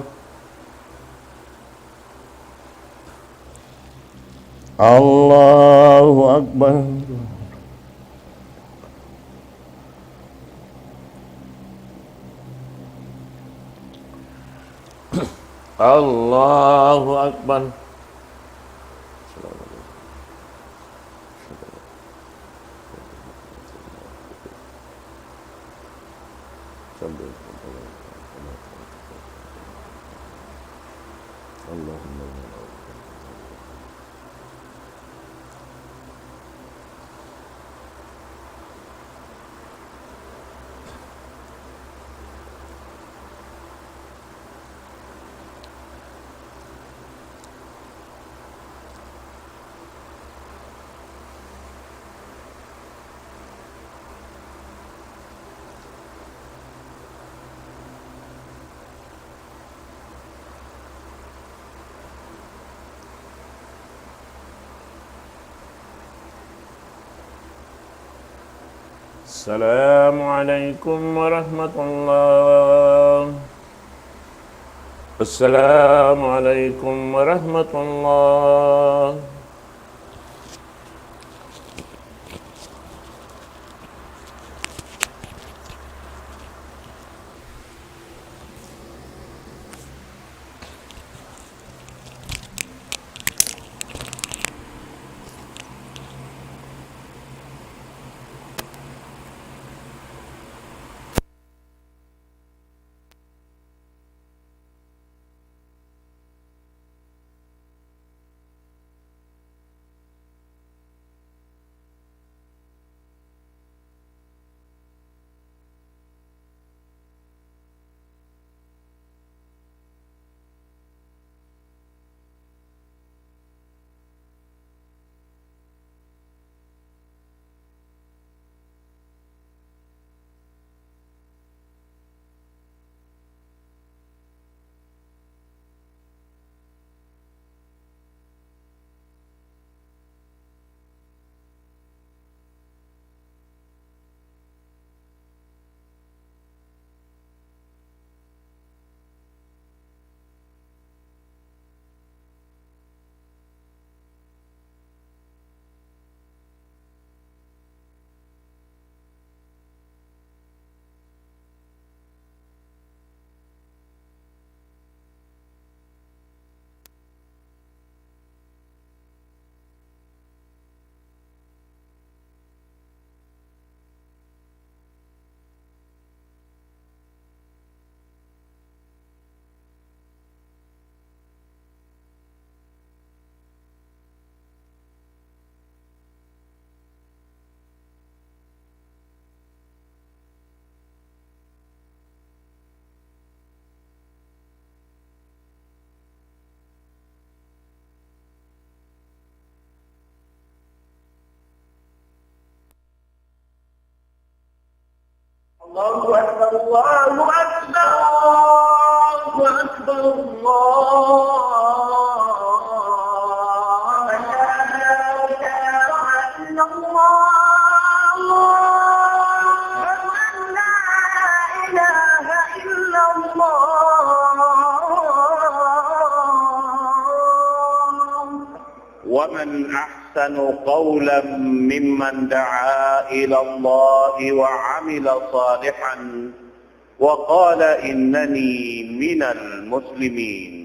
الله أكبر. الله أكبر. السلام عليكم ورحمة الله. السلام عليكم ورحمة الله. الله أكبر الله أكبر الله أكبر الله لا إله إلا الله لا إله إلا الله ومن أحسن قولا ممن دعا إلى الله وعمل صالحا وقال إنني من المسلمين.